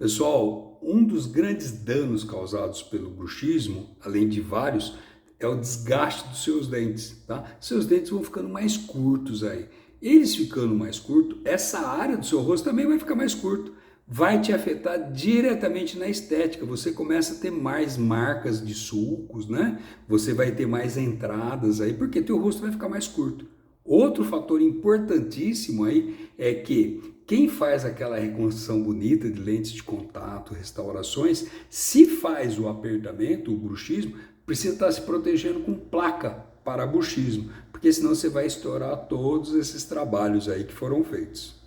Pessoal, um dos grandes danos causados pelo bruxismo, além de vários, é o desgaste dos seus dentes, tá? Seus dentes vão ficando mais curtos aí. Eles ficando mais curtos, essa área do seu rosto também vai ficar mais curto. Vai te afetar diretamente na estética. Você começa a ter mais marcas de sulcos, né? Você vai ter mais entradas aí, porque teu rosto vai ficar mais curto. Outro fator importantíssimo aí é que quem faz aquela reconstrução bonita de lentes de contato, restaurações, se faz o apertamento, o bruxismo, precisa estar se protegendo com placa para bruxismo, porque senão você vai estourar todos esses trabalhos aí que foram feitos.